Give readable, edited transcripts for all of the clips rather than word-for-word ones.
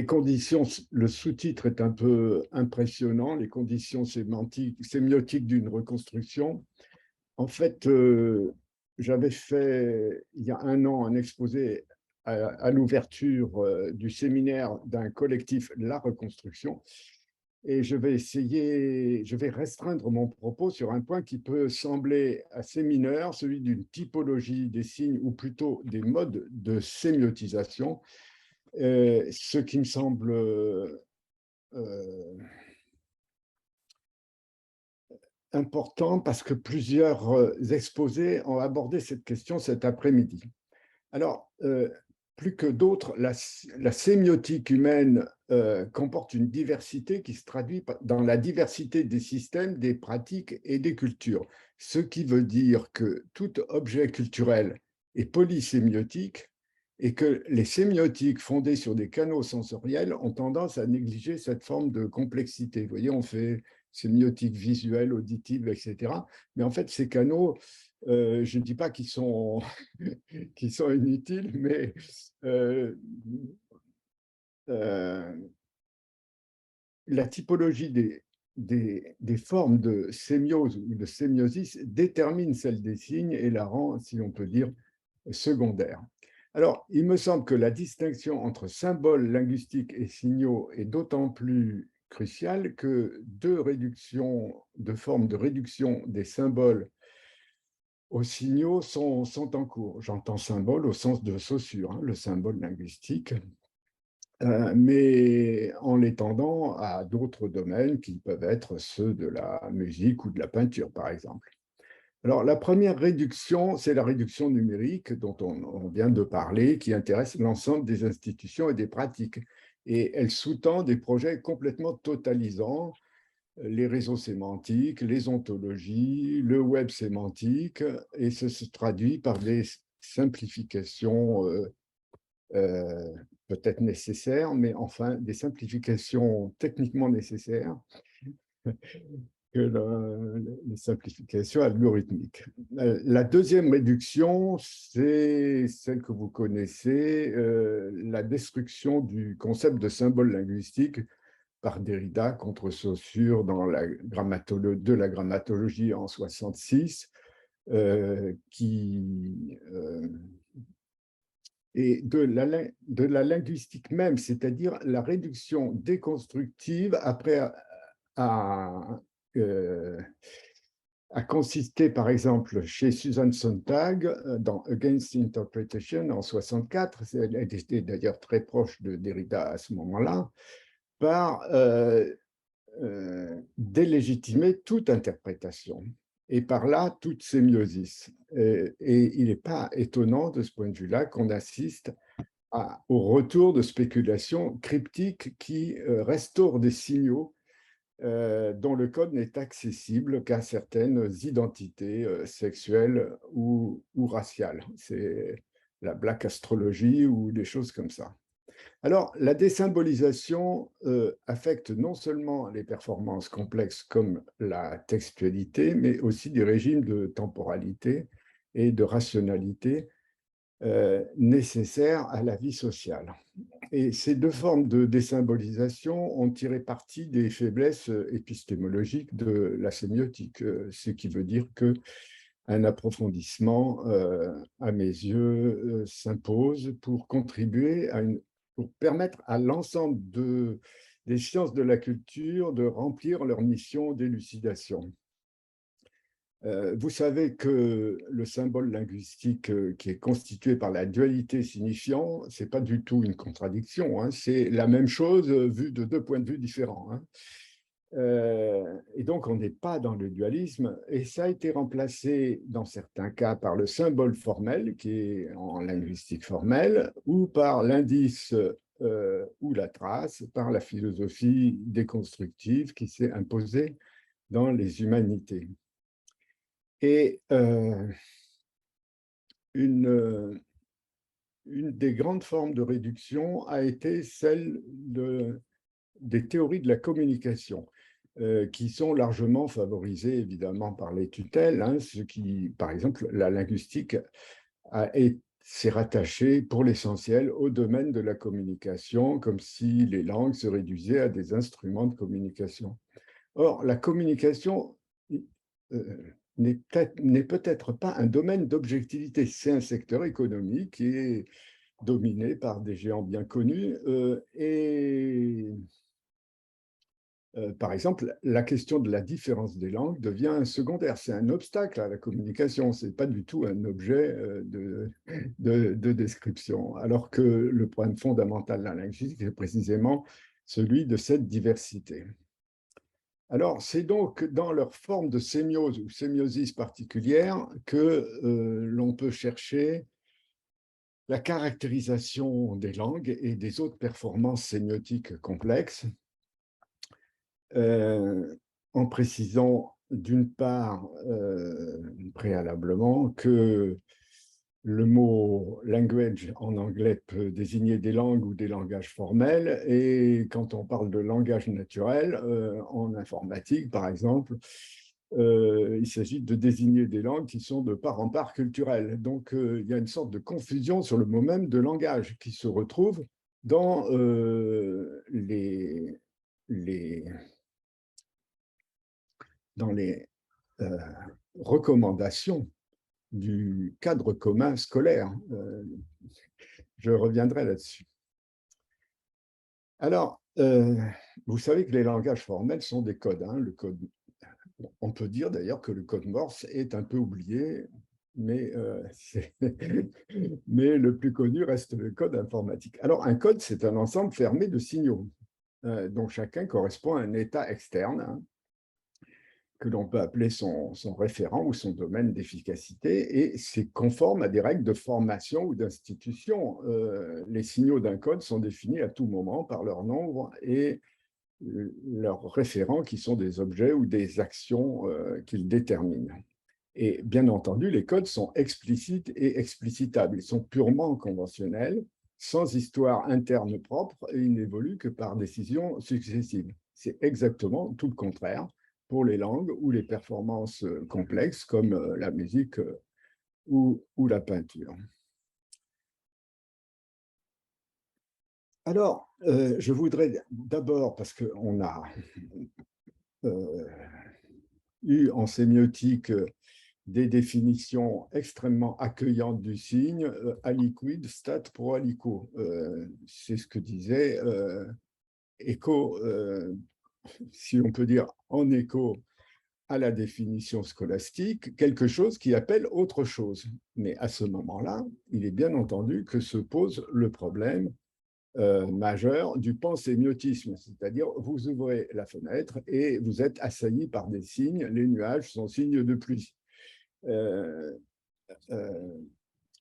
conditions, le sous-titre est un peu impressionnant, les conditions sémiotiques d'une reconstruction. En fait, j'avais fait il y a un an un exposé à l'ouverture du séminaire d'un collectif La Reconstruction. Et je vais restreindre mon propos sur un point qui peut sembler assez mineur, celui d'une typologie des signes ou plutôt des modes de sémiotisation, ce qui me semble important parce que plusieurs exposés ont abordé cette question cet après-midi. Alors, plus que d'autres, la sémiotique humaine comporte une diversité qui se traduit dans la diversité des systèmes, des pratiques et des cultures. Ce qui veut dire que tout objet culturel est polysémiotique et que les sémiotiques fondées sur des canaux sensoriels ont tendance à négliger cette forme de complexité. Vous voyez, on fait sémiotique visuelle, auditive, etc. Mais en fait, ces canaux, je ne dis pas qu'ils sont, qu'ils sont inutiles, mais la typologie des formes de sémiose ou de sémiosis détermine celle des signes et la rend, si on peut dire, secondaire. Alors, il me semble que la distinction entre symboles linguistiques et signaux est d'autant plus cruciale que deux formes de réduction des symboles aux signaux sont en cours. J'entends symbole au sens de Saussure, hein, le symbole linguistique, mais en l'étendant à d'autres domaines qui peuvent être ceux de la musique ou de la peinture, par exemple. Alors, la première réduction, c'est la réduction numérique dont on vient de parler, qui intéresse l'ensemble des institutions et des pratiques. Et elle sous-tend des projets complètement totalisants, les réseaux sémantiques, les ontologies, le web sémantique, et ce se traduit par des simplifications peut-être nécessaires, mais enfin des simplifications techniquement nécessaires que les simplifications algorithmiques. La deuxième réduction, c'est celle que vous connaissez, la destruction du concept de symbole linguistique par Derrida contre Saussure dans de la grammatologie en 66, et de la linguistique même, c'est-à-dire la réduction déconstructive après à, euh, a consisté, par exemple, chez Susan Sontag, dans Against Interpretation en 64, elle était d'ailleurs très proche de Derrida à ce moment-là, par délégitimer toute interprétation et par là toute sémiosis. Et il n'est pas étonnant de ce point de vue-là qu'on assiste au retour de spéculations cryptiques qui restaurent des signaux dont le code n'est accessible qu'à certaines identités sexuelles ou raciales. C'est la black astrologie ou des choses comme ça. Alors, la désymbolisation affecte non seulement les performances complexes comme la textualité, mais aussi des régimes de temporalité et de rationalité nécessaires à la vie sociale. Et ces deux formes de désymbolisation ont tiré parti des faiblesses épistémologiques de la sémiotique, ce qui veut dire qu'un approfondissement, à mes yeux, s'impose pour contribuer pour permettre à l'ensemble des sciences de la culture de remplir leur mission d'élucidation. Vous savez que le symbole linguistique qui est constitué par la dualité signifiant, ce n'est pas du tout une contradiction, hein, c'est la même chose vue de deux points de vue différents. Hein. Et donc, on n'est pas dans le dualisme, et ça a été remplacé dans certains cas par le symbole formel, qui est en linguistique formelle, ou par l'indice ou la trace, par la philosophie déconstructive qui s'est imposée dans les humanités. Et une des grandes formes de réduction a été celle des théories de la communication, qui sont largement favorisées évidemment par les tutelles, hein, ce qui, par exemple, la linguistique c'est rattaché pour l'essentiel au domaine de la communication, comme si les langues se réduisaient à des instruments de communication. Or, la communication n'est peut-être pas un domaine d'objectivité, c'est un secteur économique qui est dominé par des géants bien connus. Par exemple, la question de la différence des langues devient secondaire. C'est un obstacle à la communication. Ce n'est pas du tout un objet de description. Alors que le problème fondamental de la linguistique est précisément celui de cette diversité. Alors, c'est donc dans leur forme de sémiose ou sémiosis particulière que l'on peut chercher la caractérisation des langues et des autres performances sémiotiques complexes, en précisant d'une part préalablement que le mot language en anglais peut désigner des langues ou des langages formels, et quand on parle de langage naturel en informatique, par exemple, il s'agit de désigner des langues qui sont de part en part culturelles. Donc, il y a une sorte de confusion sur le mot même de langage qui se retrouve dans les dans les recommandations du cadre commun scolaire. Je reviendrai là-dessus. Alors, vous savez que les langages formels sont des codes. Hein. Le code, on peut dire d'ailleurs que le code Morse est un peu oublié, mais, mais le plus connu reste le code informatique. Alors, un code, c'est un ensemble fermé de signaux, dont chacun correspond à un état externe, hein, que l'on peut appeler son référent ou son domaine d'efficacité, et c'est conforme à des règles de formation ou d'institution. Les signaux d'un code sont définis à tout moment par leur nombre et leurs référents, qui sont des objets ou des actions qu'ils déterminent. Et bien entendu, les codes sont explicites et explicitables. Ils sont purement conventionnels, sans histoire interne propre, et ils n'évoluent que par décision successive. C'est exactement tout le contraire pour les langues ou les performances complexes comme la musique ou la peinture. Alors, je voudrais d'abord, parce qu'on a eu en sémiotique des définitions extrêmement accueillantes du signe, aliquid stat pro aliquo. C'est ce que disait Écho, si on peut dire en écho à la définition scolastique, quelque chose qui appelle autre chose. Mais à ce moment-là, il est bien entendu que se pose le problème majeur du pansémiotisme, c'est-à-dire vous ouvrez la fenêtre et vous êtes assailli par des signes, les nuages sont signes de pluie.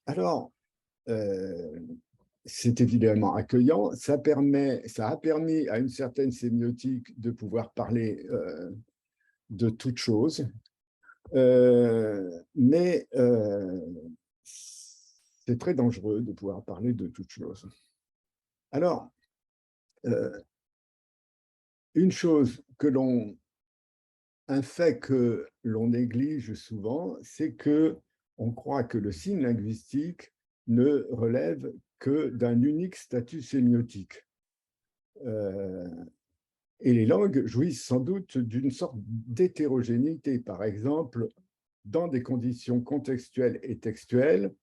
Alors, c'est évidemment accueillant, ça a permis à une certaine sémiotique de pouvoir parler de toute chose, mais c'est très dangereux de pouvoir parler de toute chose. Alors, une chose un fait que l'on néglige souvent, c'est que on croit que le signe linguistique ne relève que d'un unique statut sémiotique. Et les langues jouissent sans doute d'une sorte d'hétérogénéité. Par exemple, dans des conditions contextuelles et textuelles,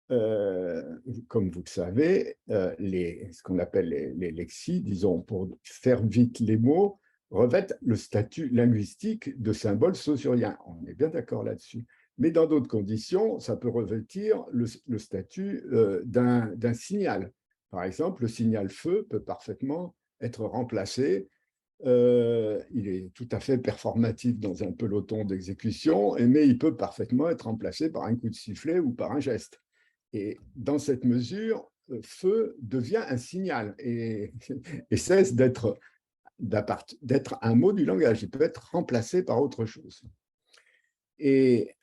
comme vous le savez, ce qu'on appelle les lexies, disons, pour faire vite les mots, revêtent le statut linguistique de symbole saussurien. On est bien d'accord là-dessus. Mais dans d'autres conditions, ça peut revêtir le statut d'un signal. Par exemple, le signal feu peut parfaitement être remplacé. Il est tout à fait performatif dans un peloton d'exécution, mais il peut parfaitement être remplacé par un coup de sifflet ou par un geste. Et dans cette mesure, feu devient un signal et cesse d'être un mot du langage. Il peut être remplacé par autre chose. Et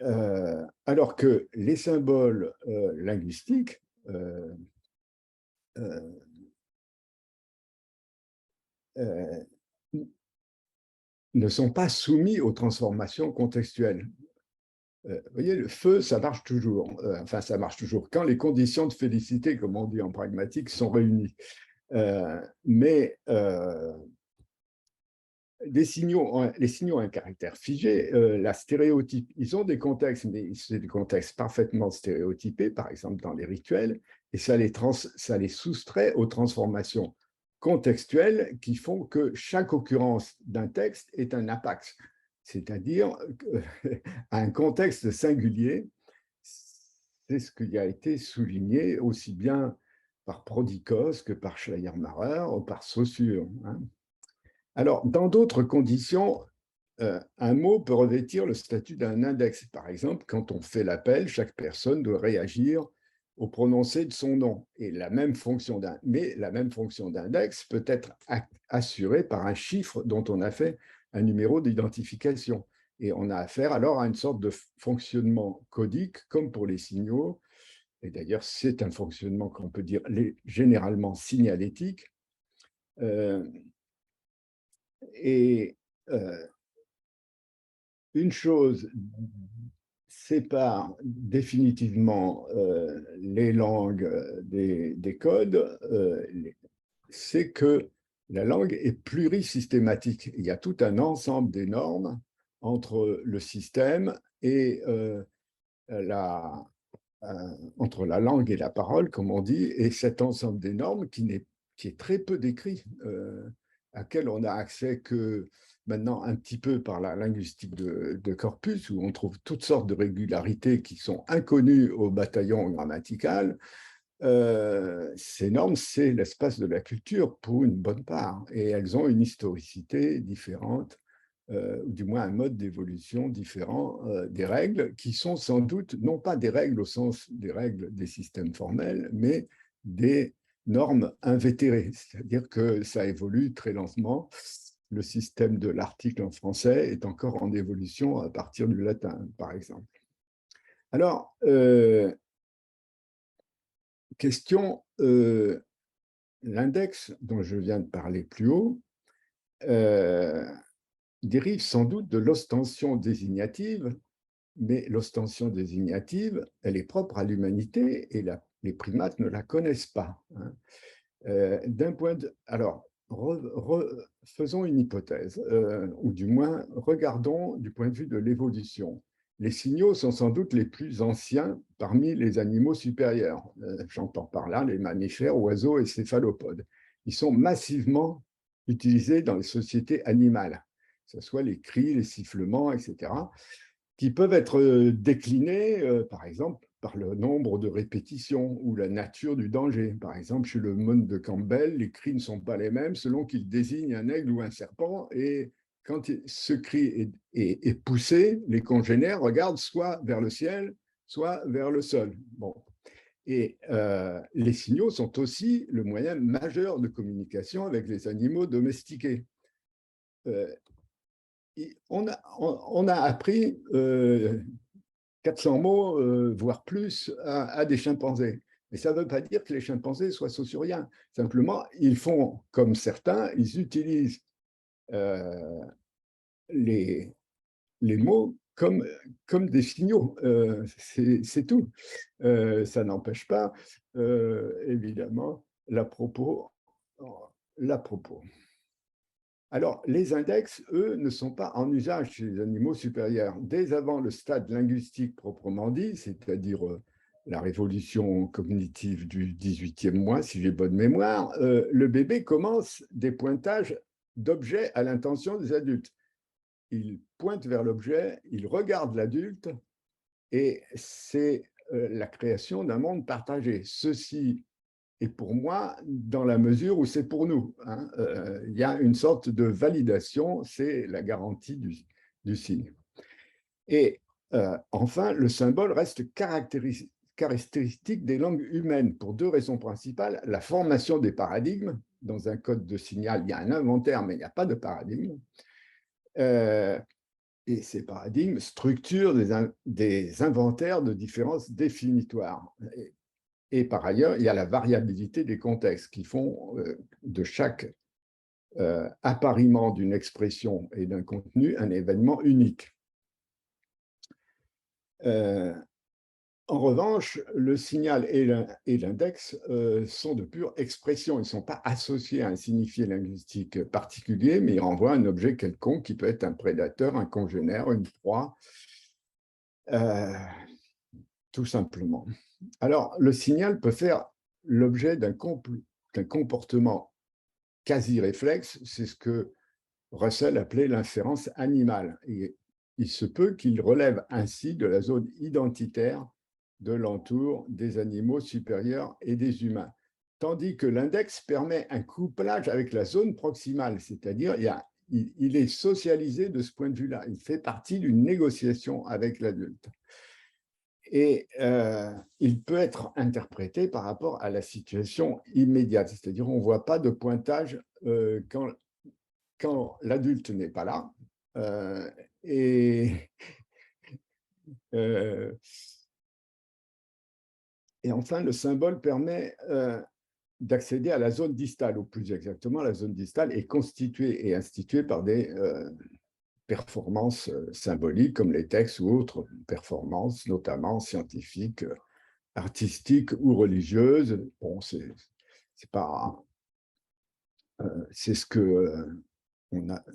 alors que les symboles linguistiques ne sont pas soumis aux transformations contextuelles. Vous voyez, le feu, ça marche toujours. Enfin, ça marche toujours quand les conditions de félicité, comme on dit en pragmatique, sont réunies. Mais les signaux ont un caractère figé. La stéréotype, ils ont des contextes, mais c'est des contextes parfaitement stéréotypés, par exemple dans les rituels, et ça les soustrait aux transformations contextuelles qui font que chaque occurrence d'un texte est un apax, c'est-à-dire un contexte singulier. C'est ce qui a été souligné aussi bien par Prodikos que par Schleiermacher ou par Saussure. Hein. Alors, dans d'autres conditions, un mot peut revêtir le statut d'un index. Par exemple, quand on fait l'appel, chaque personne doit réagir au prononcé de son nom. Et mais la même fonction d'index peut être assurée par un chiffre dont on a fait un numéro d'identification. Et on a affaire alors à une sorte de fonctionnement codique, comme pour les signaux. Et d'ailleurs, c'est un fonctionnement qu'on peut dire généralement signalétique. Et une chose sépare définitivement les langues des codes, c'est que la langue est plurisystématique. Il y a tout un ensemble des normes entre le système et la, entre la langue et la parole, comme on dit, et cet ensemble des normes qui est très peu décrit, à quel on a accès que maintenant un petit peu par la linguistique de corpus, où on trouve toutes sortes de régularités qui sont inconnues au bataillon grammatical. Ces normes, c'est l'espace de la culture pour une bonne part, et elles ont une historicité différente, ou du moins un mode d'évolution différent des règles, qui sont sans doute non pas des règles au sens des règles des systèmes formels, mais des normes invétérées, c'est-à-dire que ça évolue très lentement. Le système de l'article en français est encore en évolution à partir du latin, par exemple. Alors, question, l'index dont je viens de parler plus haut dérive sans doute de l'ostension désignative, mais l'ostension désignative, elle est propre à l'humanité et les primates ne la connaissent pas. Hein. Alors, faisons une hypothèse, ou du moins regardons du point de vue de l'évolution. Les signaux sont sans doute les plus anciens parmi les animaux supérieurs. J'entends par là les mammifères, oiseaux et céphalopodes. Ils sont massivement utilisés dans les sociétés animales, que ce soit les cris, les sifflements, etc., qui peuvent être déclinés, par exemple, par le nombre de répétitions ou la nature du danger. Par exemple, chez le monde de Campbell, les cris ne sont pas les mêmes selon qu'il désigne un aigle ou un serpent. Et quand ce cri est poussé, les congénères regardent soit vers le ciel, soit vers le sol. Bon. Et les signaux sont aussi le moyen majeur de communication avec les animaux domestiqués. On a appris 400 mots, voire plus, à des chimpanzés. Mais ça ne veut pas dire que les chimpanzés soient saussuriens. Simplement, ils font comme certains, ils utilisent les, les mots comme des signaux. C'est tout. Ça n'empêche pas, évidemment, l'à-propos. Alors, les index, eux, ne sont pas en usage chez les animaux supérieurs. Dès avant le stade linguistique proprement dit, c'est-à-dire la révolution cognitive du 18e mois, si j'ai bonne mémoire, le bébé commence des pointages d'objets à l'intention des adultes. Il pointe vers l'objet, il regarde l'adulte, et c'est la création d'un monde partagé. Ceci et pour moi, dans la mesure où c'est pour nous. Hein. Il y a une sorte de validation, c'est la garantie du signe. Et enfin, le symbole reste caractéristique des langues humaines pour deux raisons principales. La formation des paradigmes. Dans un code de signal, il y a un inventaire, mais il n'y a pas de paradigme. Et ces paradigmes structurent des inventaires de différences définitoires. Et par ailleurs, il y a la variabilité des contextes qui font de chaque appariement d'une expression et d'un contenu un événement unique. En revanche, le signal et l'index sont de pure expression. Ils ne sont pas associés à un signifié linguistique particulier, mais ils renvoient à un objet quelconque qui peut être un prédateur, un congénère, une proie, tout simplement. Alors, le signal peut faire l'objet d'un comportement quasi-réflexe. C'est ce que Russell appelait l'inférence animale. Et il se peut qu'il relève ainsi de la zone identitaire de l'entour des animaux supérieurs et des humains. Tandis que l'index permet un couplage avec la zone proximale, c'est-à-dire il est socialisé de ce point de vue-là. Il fait partie d'une négociation avec l'adulte. Et il peut être interprété par rapport à la situation immédiate, c'est-à-dire on ne voit pas de pointage quand l'adulte n'est pas là. Et, euh, et enfin, le symbole permet d'accéder à la zone distale, ou plus exactement, la zone distale est constituée et instituée par des performances symboliques comme les textes ou autres performances, notamment scientifiques, artistiques ou religieuses. Bon, c'est pas, c'est ce que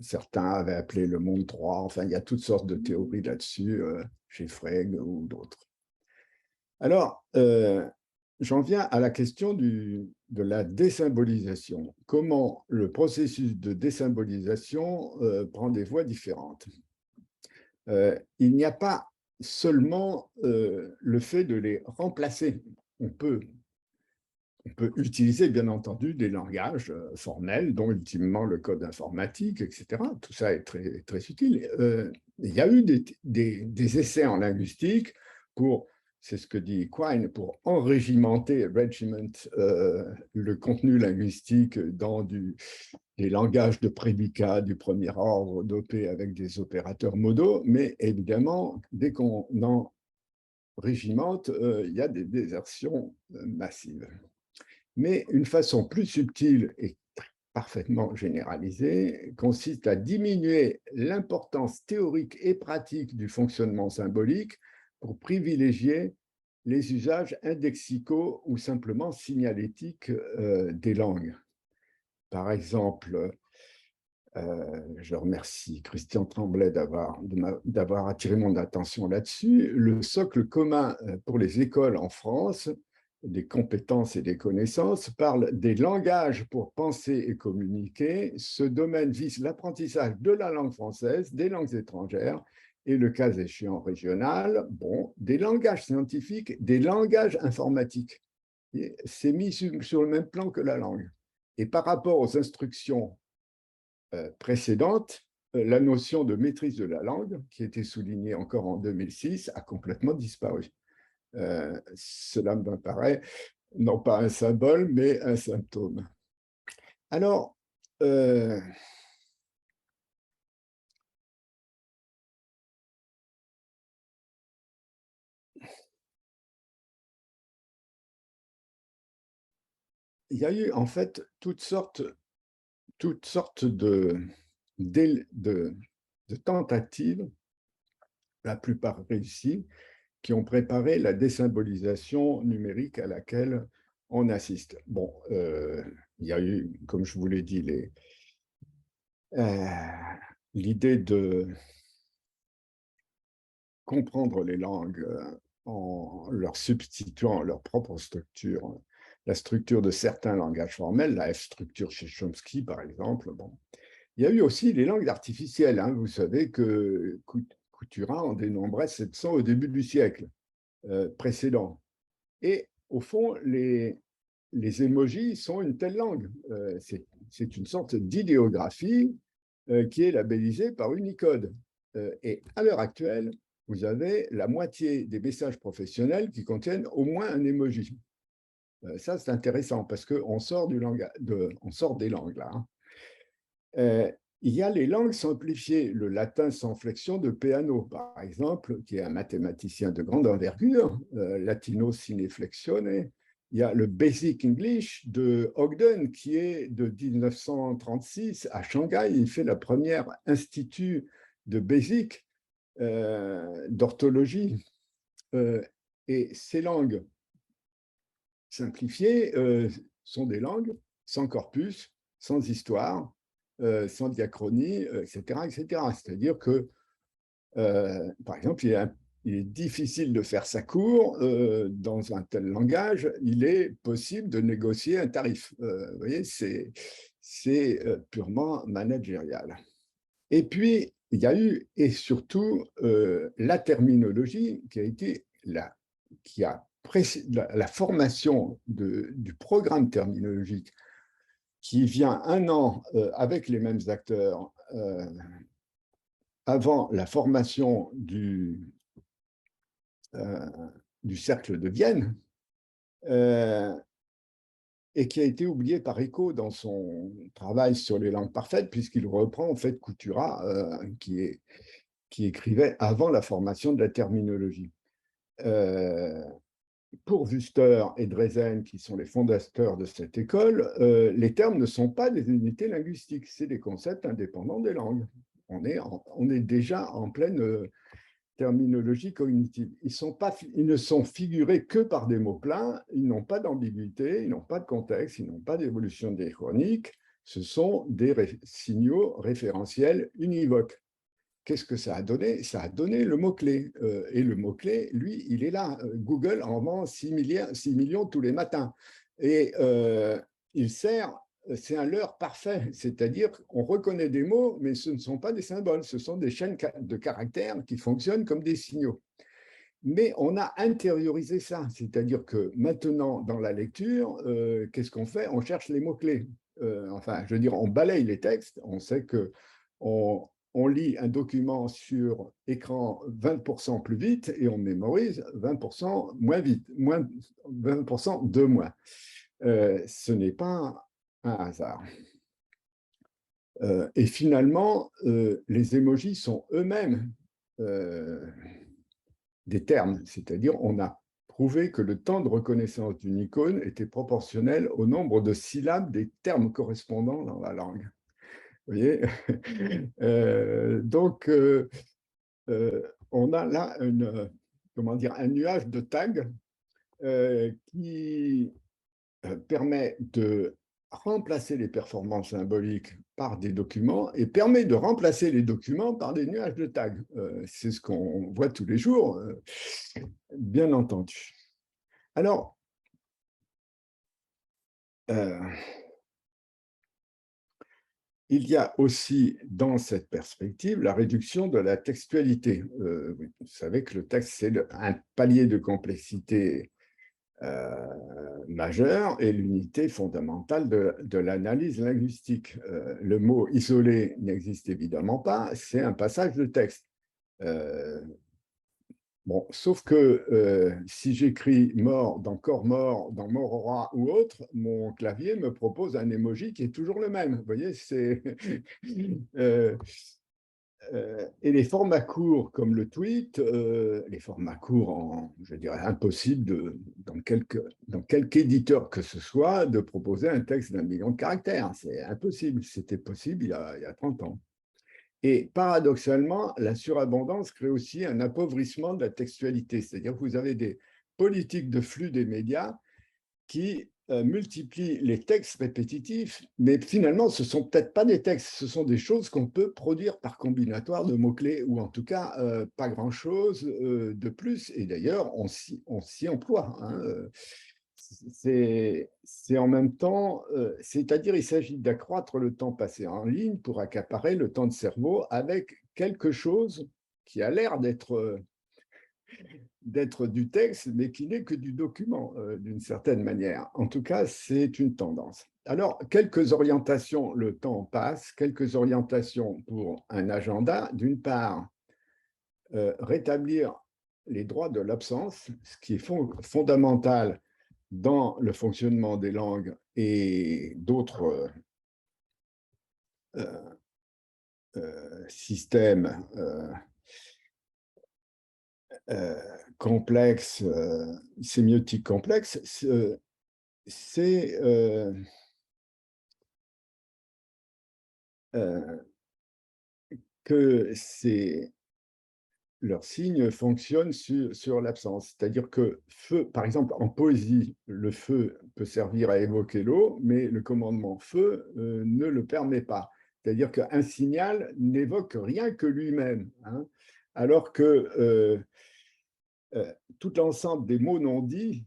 certains avaient appelé le monde 3. Enfin, il y a toutes sortes de théories là-dessus, chez Frege ou d'autres. Alors, j'en viens à la question de la désymbolisation. Comment le processus de désymbolisation prend des voies différentes. Il n'y a pas seulement le fait de les remplacer. On peut utiliser, bien entendu, des langages formels, dont ultimement le code informatique, etc. Tout ça est très, très utile. Il y a eu des essais en linguistique pour, c'est ce que dit Quine, pour enrégimenter, le contenu linguistique dans des langages de prédicat du premier ordre dopés avec des opérateurs modaux, mais évidemment, dès qu'on en régimente, il y a des désertions massives. Mais une façon plus subtile et parfaitement généralisée consiste à diminuer l'importance théorique et pratique du fonctionnement symbolique pour privilégier les usages indexicaux ou simplement signalétiques des langues. Par exemple, je remercie Christian Tremblay d'avoir attiré mon attention là-dessus, le socle commun pour les écoles en France des compétences et des connaissances, parle des langages pour penser et communiquer. Ce domaine vise l'apprentissage de la langue française, des langues étrangères et, le cas échéant régional, des langages scientifiques, des langages informatiques. C'est mis sur le même plan que la langue. Et par rapport aux instructions précédentes, la notion de maîtrise de la langue, qui était soulignée encore en 2006, a complètement disparu. Cela me paraît non pas un symbole, mais un symptôme. Alors, il y a eu en fait toutes sortes de tentatives, la plupart réussies, qui ont préparé la désymbolisation numérique à laquelle on assiste. Bon, il y a eu, comme je vous l'ai dit, l'idée de comprendre les langues en leur substituant leur propre structure, la structure de certains langages formels, la F-structure chez Chomsky, par exemple. Bon. Il y a eu aussi les langues artificielles. Hein. Vous savez que Couturin en dénombrait 700 au début du siècle précédent. Et au fond, les émojis sont une telle langue. C'est une sorte d'idéographie qui est labellisée par Unicode. Et à l'heure actuelle, vous avez la moitié des messages professionnels qui contiennent au moins un emoji. Ça, c'est intéressant parce qu'on sort, on sort des langues là. Hein. Il y a les langues simplifiées, le latin sans flexion de Peano, par exemple, qui est un mathématicien de grande envergure, latino sine flexione. Il y a le Basic English de Ogden, qui est de 1936 à Shanghai. Il fait la première institut de Basic d'orthologie. Et ces langues simplifiées sont des langues sans corpus, sans histoire, sans diachronie, etc., etc. C'est-à-dire que, par exemple, il est difficile de faire sa cour dans un tel langage, il est possible de négocier un tarif. Vous voyez, c'est purement managérial. Et puis, il y a eu, et surtout, la terminologie qui a été la formation du programme terminologique qui vient un an avec les mêmes acteurs avant la formation du cercle de Vienne, et qui a été oublié par Eco dans son travail sur les langues parfaites, puisqu'il reprend en fait Coutura, qui écrivait avant la formation de la terminologie. Pour Wüster et Dreesen, qui sont les fondateurs de cette école, les termes ne sont pas des unités linguistiques, c'est des concepts indépendants des langues. On est déjà en pleine terminologie cognitive. Ils ne sont figurés que par des mots pleins, ils n'ont pas d'ambiguïté, ils n'ont pas de contexte, ils n'ont pas d'évolution diachronique, ce sont des signaux référentiels univoques. Qu'est-ce que ça a donné? Ça a donné le mot-clé. Et le mot-clé, lui, il est là. Google en vend 6 millions tous les matins. Et il sert, c'est un leurre parfait. C'est-à-dire qu'on reconnaît des mots, mais ce ne sont pas des symboles. Ce sont des chaînes de caractères qui fonctionnent comme des signaux. Mais on a intériorisé ça. C'est-à-dire que maintenant, dans la lecture, qu'est-ce qu'on fait? On cherche les mots-clés. Enfin, je veux dire, on balaye les textes. On sait que on lit un document sur écran 20% plus vite et on mémorise 20% moins vite, 20% de moins. Ce n'est pas un hasard. Et finalement, les émojis sont eux-mêmes des termes, c'est-à-dire on a prouvé que le temps de reconnaissance d'une icône était proportionnel au nombre de syllabes des termes correspondants dans la langue. Vous voyez donc, on a là un nuage de tags qui permet de remplacer les performances symboliques par des documents et permet de remplacer les documents par des nuages de tags. C'est ce qu'on voit tous les jours, bien entendu. Alors, il y a aussi dans cette perspective la réduction de la textualité. Vous savez que le texte, c'est un palier de complexité majeur et l'unité fondamentale de l'analyse linguistique. Le mot isolé n'existe évidemment pas, c'est un passage de texte. Bon, sauf que si j'écris mort dans corps mort, dans mort aura ou autre, mon clavier me propose un emoji qui est toujours le même. Vous voyez, c'est et les formats courts comme le tweet, les formats courts, je dirais, impossible dans quelque éditeur que ce soit de proposer un texte d'1 million de caractères. C'est impossible. C'était possible il y a 30 ans. Et paradoxalement, la surabondance crée aussi un appauvrissement de la textualité. C'est-à-dire que vous avez des politiques de flux des médias qui multiplient les textes répétitifs, mais finalement, ce ne sont peut-être pas des textes, ce sont des choses qu'on peut produire par combinatoire de mots-clés, ou en tout cas, pas grand-chose de plus. Et d'ailleurs, on s'y emploie. Hein. C'est en même temps, c'est-à-dire il s'agit d'accroître le temps passé en ligne pour accaparer le temps de cerveau avec quelque chose qui a l'air d'être du texte, mais qui n'est que du document, d'une certaine manière. En tout cas, c'est une tendance. Alors, quelques orientations, le temps passe, quelques orientations pour un agenda. D'une part, rétablir les droits de l'absence, ce qui est fondamental dans le fonctionnement des langues et d'autres systèmes complexes, sémiotiques complexes, c'est que leurs signes fonctionnent sur l'absence. C'est-à-dire que feu, par exemple, en poésie, le feu peut servir à évoquer l'eau, mais le commandement feu ne le permet pas. C'est-à-dire qu'un signal n'évoque rien que lui-même, hein, alors que tout l'ensemble des mots non dits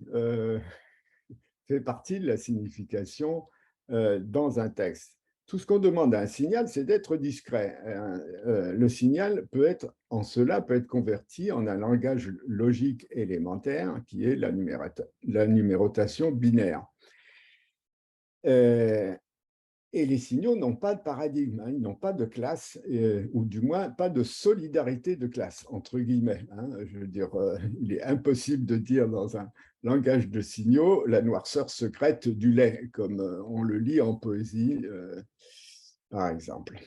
fait partie de la signification dans un texte. Tout ce qu'on demande à un signal, c'est d'être discret. Le signal peut être, en cela, peut être converti en un langage logique élémentaire qui est la numérotation binaire. Et les signaux n'ont pas de paradigme, hein, ils n'ont pas de classe, ou du moins pas de solidarité de classe, entre guillemets. Hein. Je veux dire, il est impossible de dire dans un langage de signaux la noirceur secrète du lait, comme on le lit en poésie, par exemple.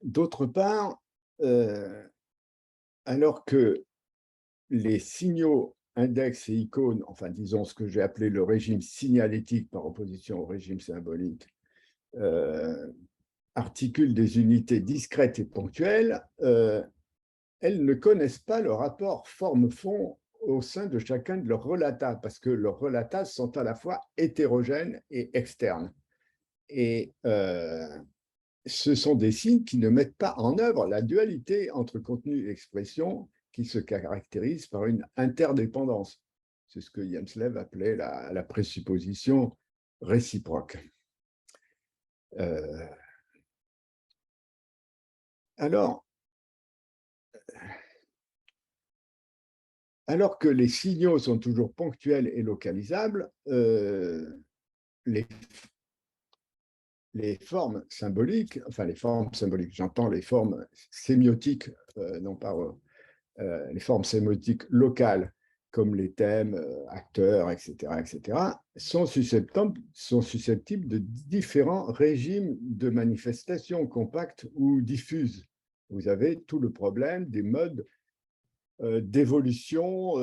D'autre part, alors que les signaux, index et icônes, enfin disons ce que j'ai appelé le régime signalétique par opposition au régime symbolique, articulent des unités discrètes et ponctuelles, elles ne connaissent pas le rapport forme-fond au sein de chacun de leurs relatas, parce que leurs relatas sont à la fois hétérogènes et externes. Et ce sont des signes qui ne mettent pas en œuvre la dualité entre contenu et expression qui se caractérise par une interdépendance. C'est ce que Janslev appelait la présupposition réciproque. Alors que les signaux sont toujours ponctuels et localisables, les formes symboliques, j'entends les formes sémiotiques, non pas les formes sémiotiques locales, comme les thèmes, acteurs, etc., sont susceptibles de différents régimes de manifestation compactes ou diffuses. Vous avez tout le problème des modes d'évolution.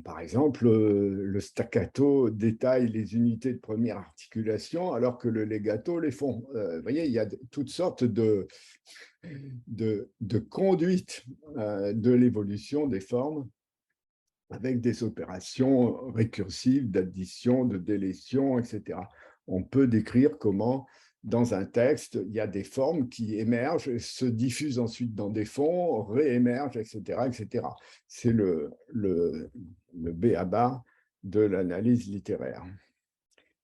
Par exemple, le staccato détaille les unités de première articulation alors que le legato les font. Vous voyez, il y a toutes sortes de conduites de l'évolution des formes avec des opérations récursives d'addition, de délétion, etc. On peut décrire comment dans un texte, il y a des formes qui émergent, se diffusent ensuite dans des fonds, réémergent, etc. C'est le b.a.-ba de l'analyse littéraire.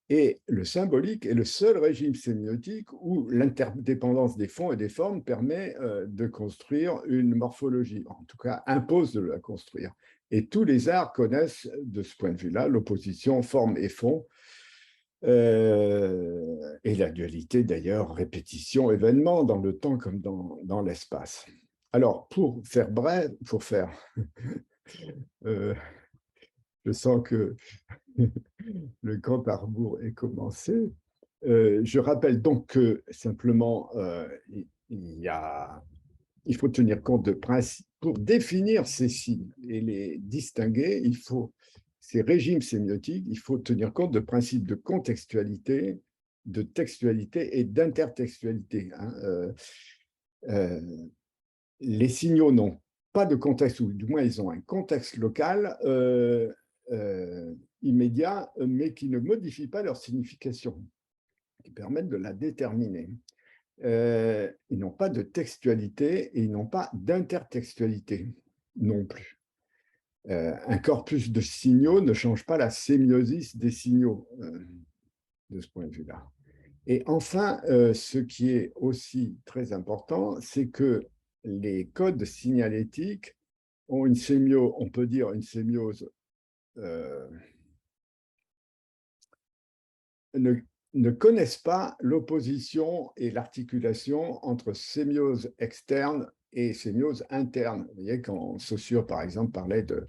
Et le symbolique est le seul régime sémiotique où l'interdépendance des fonds et des formes permet de construire une morphologie, en tout cas impose de la construire. Et tous les arts connaissent, de ce point de vue-là, l'opposition forme et fond, et la dualité d'ailleurs, répétition-événement dans le temps comme dans l'espace. Alors, pour faire bref, je sens que le compte à rebours est commencé. Je rappelle donc que simplement, il faut tenir compte de principes. Pour définir ces signes et les distinguer, ces régimes sémiotiques, il faut tenir compte de principes de contextualité, de textualité et d'intertextualité. Les signaux n'ont pas de contexte, ou du moins ils ont un contexte local immédiat, mais qui ne modifie pas leur signification, qui permettent de la déterminer. Ils n'ont pas de textualité et ils n'ont pas d'intertextualité non plus. Un corpus de signaux ne change pas la sémiosis des signaux de ce point de vue-là. Et enfin, ce qui est aussi très important, c'est que les codes signalétiques ont une sémiose, on peut dire une sémiose ne connaissent pas l'opposition et l'articulation entre sémiose externe et sémiose interne. Vous voyez, quand Saussure, par exemple, parlait de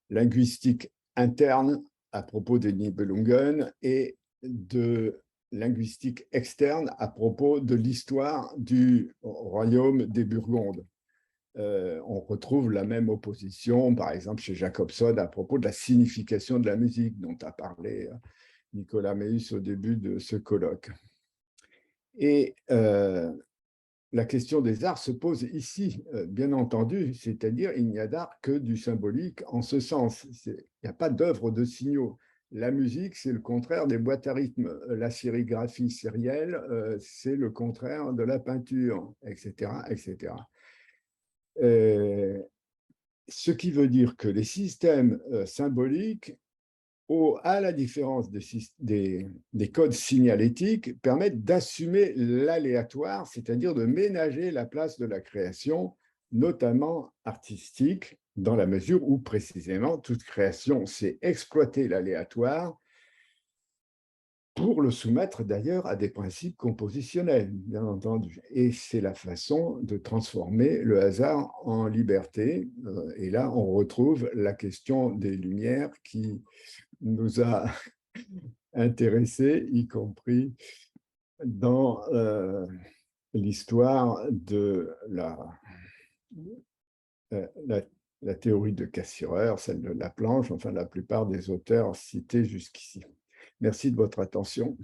linguistique interne à propos des Nibelungen et de linguistique externe à propos de l'histoire du royaume des Burgondes. On retrouve la même opposition, par exemple, chez Jacobson à propos de la signification de la musique dont a parlé Nicolas Meus au début de ce colloque. Et la question des arts se pose ici, bien entendu, c'est-à-dire il n'y a d'art que du symbolique en ce sens. Il n'y a pas d'œuvre de signaux. La musique, c'est le contraire des boîtes à rythme. La sérigraphie sérielle, c'est le contraire de la peinture, etc., etc. Ce qui veut dire que les systèmes symboliques, à la différence des codes signalétiques, permettent d'assumer l'aléatoire, c'est-à-dire de ménager la place de la création, notamment artistique, dans la mesure où précisément toute création, c'est exploiter l'aléatoire pour le soumettre d'ailleurs à des principes compositionnels, bien entendu. Et c'est la façon de transformer le hasard en liberté. Et là, on retrouve la question des Lumières qui nous a intéressés, y compris dans l'histoire de la, la théorie de Cassirer, celle de Laplanche, enfin la plupart des auteurs cités jusqu'ici. Merci de votre attention.